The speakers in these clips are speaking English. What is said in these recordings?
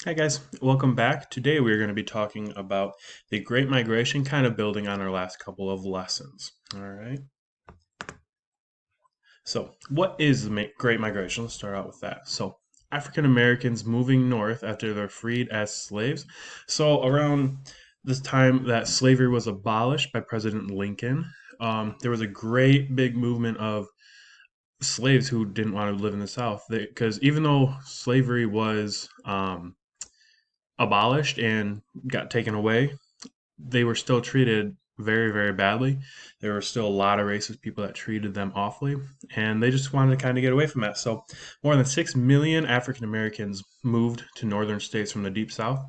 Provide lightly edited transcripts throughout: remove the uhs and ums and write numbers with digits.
Hi guys, welcome back. Today we are going to be talking about the Great Migration, kind of building on our last couple of lessons. All right. So, what is the Great Migration? Let's start out with that. So, African Americans moving north after they're freed as slaves. So, around this time that slavery was abolished by President Lincoln, there was a great big movement of slaves who didn't want to live in the South. Because even though slavery was abolished and got taken away, they were still treated very, very badly. There were still a lot of racist people that treated them awfully, and they just wanted to kind of get away from that. So, more than 6 million African Americans moved to northern states from the Deep South,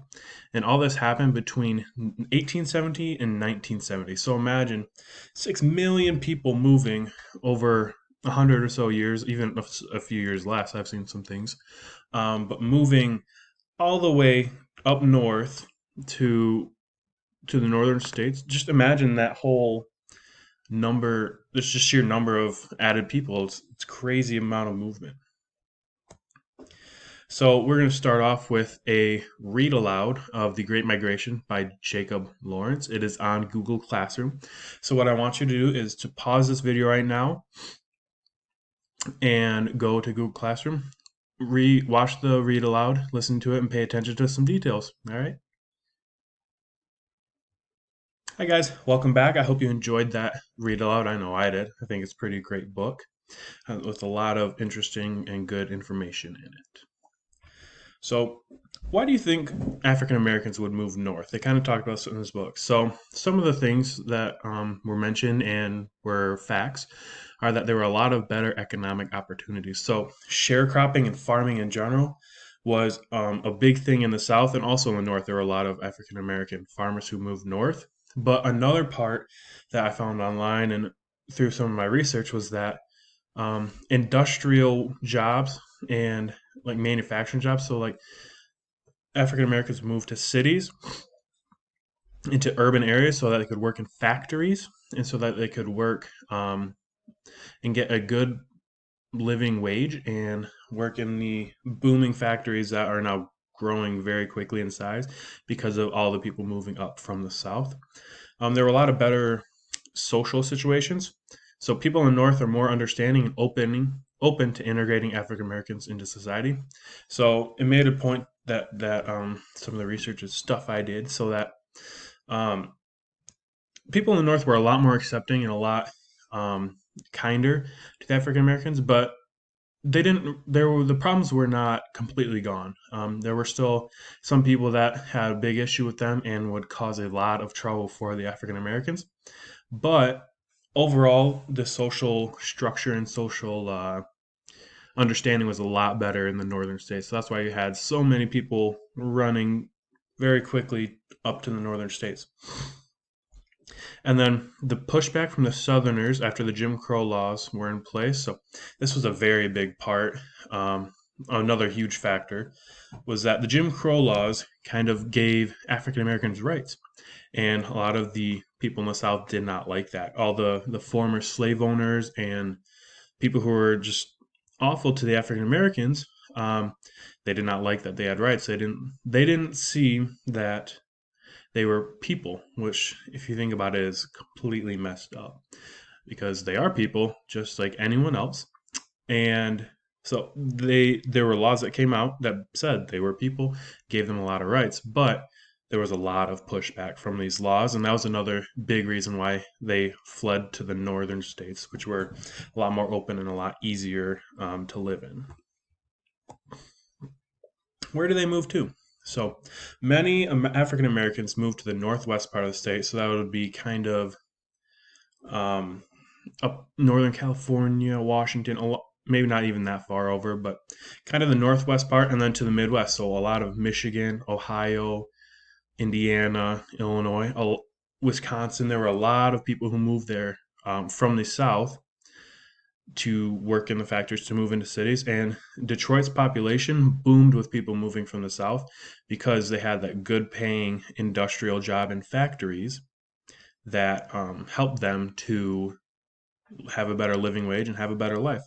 and all this happened between 1870 and 1970. So, imagine 6 million people moving over 100 or so years, even a few years less. I've seen some things, but moving all the way up north to the northern states. Just imagine that whole number. There's just sheer number of added people. It's crazy amount of movement. So we're going to start off with a read aloud of The Great Migration by Jacob Lawrence. It is on Google Classroom. So what I want you to do is to pause this video right now and go to Google Classroom. Watch the read aloud, listen to it, and pay attention to some details. All right. Hi guys, welcome back. I hope you enjoyed that read aloud. I know I did. I think it's a pretty great book with a lot of interesting and good information in it. So, why do you think African Americans would move north? They kind of talked about this in this book. So, some of the things that were mentioned and were facts are that there were a lot of better economic opportunities. So, sharecropping and farming in general was a big thing in the South and also in the North. There were a lot of African American farmers who moved north. But another part that I found online and through some of my research was that industrial jobs and like manufacturing jobs. So like African Americans moved to cities, into urban areas, so that they could work in factories, and so that they could work and get a good living wage and work in the booming factories that are now growing very quickly in size because of all the people moving up from the south. There were a lot of better social situations. So people in the North are more understanding and open to integrating African Americans into society. So it made a point that some of the research is stuff I did, so that um, people in the North were a lot more accepting and a lot kinder to the African Americans, but they didn't. There were the problems were not completely gone. There were still some people that had a big issue with them and would cause a lot of trouble for the African Americans. But overall, the social structure and social understanding was a lot better in the northern states. So that's why you had so many people running very quickly up to the northern states. And then the pushback from the Southerners after the Jim Crow laws were in place. So this was a very big part. Another huge factor was that the Jim Crow laws kind of gave African Americans rights. And a lot of the people in the South did not like that. All the former slave owners and people who were just awful to the African Americans, they did not like that they had rights. They didn't see that they were people, which, if you think about it, is completely messed up because they are people just like anyone else. And so there were laws that came out that said they were people, gave them a lot of rights, but there was a lot of pushback from these laws, and that was another big reason why they fled to the northern states, which were a lot more open and a lot easier to live in. Where do they move to? So many African Americans moved to the northwest part of the state, so that would be kind of um, up Northern California, Washington, maybe not even that far over, but kind of the northwest part, and then to the Midwest. So a lot of Michigan, Ohio, Indiana, Illinois, Wisconsin. There were a lot of people who moved there from the South to work in the factories to move into cities. And Detroit's population boomed with people moving from the South because they had that good paying industrial job in factories that helped them to have a better living wage and have a better life.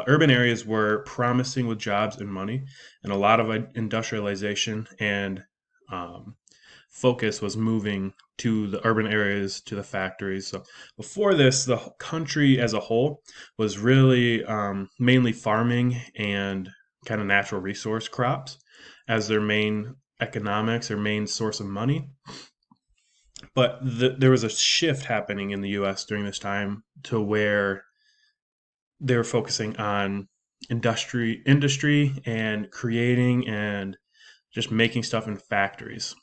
Urban areas were promising with jobs and money, and a lot of industrialization and um, focus was moving to the urban areas, to the factories. So before this, the country as a whole was really mainly farming and kind of natural resource crops as their main economics or main source of money. But there was a shift happening in the U.S. during this time to where they were focusing on industry and creating and just making stuff in factories.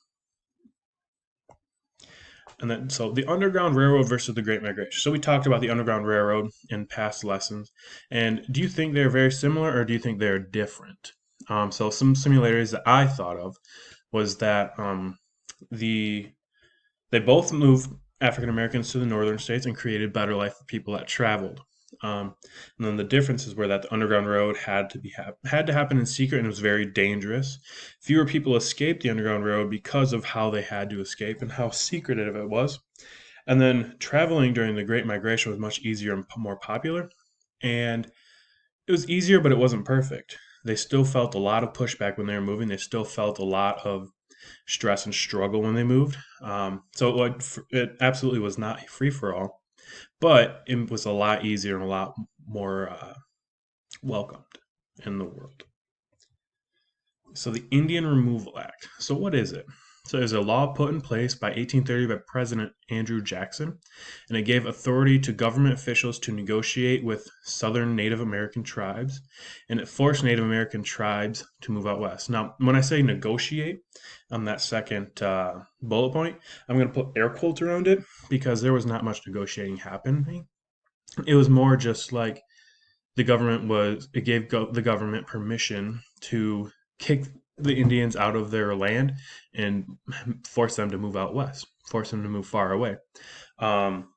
And then, so the Underground Railroad versus the Great Migration. So we talked about the Underground Railroad in past lessons. And do you think they're very similar or do you think they're different? So some similarities that I thought of was that the they both moved African Americans to the northern states and created better life for people that traveled. And then the differences were that the Underground Railroad had to happen in secret and it was very dangerous. Fewer people escaped the Underground Railroad because of how they had to escape and how secretive it was. And then traveling during the Great Migration was much easier and more popular. And it was easier, but it wasn't perfect. They still felt a lot of pushback when they were moving. They still felt a lot of stress and struggle when they moved. So it absolutely was not free for all, but it was a lot easier and a lot more welcomed in the world. So the Indian Removal Act. So what is it? So it was a law put in place by 1830 by President Andrew Jackson, and it gave authority to government officials to negotiate with southern Native American tribes, and it forced Native American tribes to move out west. Now, when I say negotiate on that second bullet point, I'm going to put air quotes around it because there was not much negotiating happening. It was more just like it gave the government permission to kick the Indians out of their land and force them to move out west, force them to move far away. Um,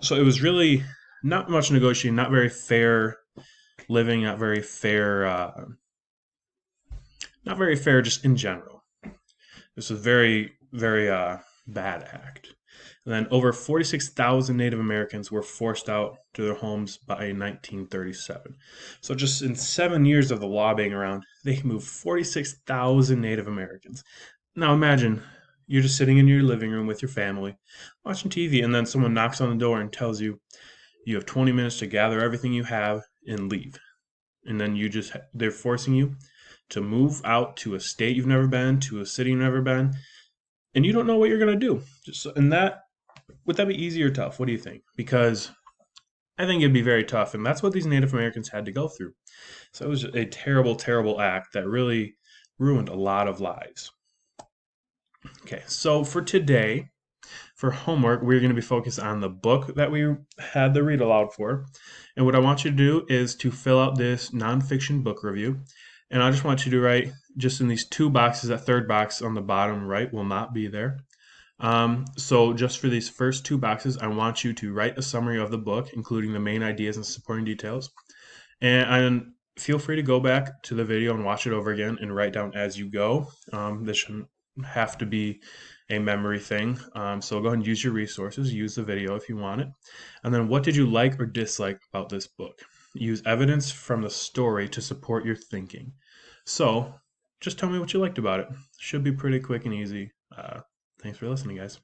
so it was really not much negotiating, not very fair living, not very fair just in general. This was very, very bad act. And then over 46,000 Native Americans were forced out to their homes by 1937. So just in 7 years of the law being around, they moved 46,000 Native Americans. Now imagine you're just sitting in your living room with your family, watching TV, and then someone knocks on the door and tells you you have 20 minutes to gather everything you have and leave. And then they're forcing you to move out to a state you've never been, to a city you've never been, and you don't know what you're going to do. Would that be easy or tough? What do you think? Because I think it'd be very tough, and that's what these Native Americans had to go through. So it was a terrible, terrible act that really ruined a lot of lives. Okay, so for today, for homework, we're going to be focused on the book that we had the read aloud for. And what I want you to do is to fill out this nonfiction book review. And I just want you to write just in these two boxes, that third box on the bottom right will not be there. So just for these first two boxes, I want you to write a summary of the book, including the main ideas and supporting details. And feel free to go back to the video and watch it over again and write down as you go. This shouldn't have to be a memory thing. So go ahead and use your resources, use the video if you want it. And then what did you like or dislike about this book? Use evidence from the story to support your thinking. So just tell me what you liked about it. Should be pretty quick and easy. Thanks for listening, guys.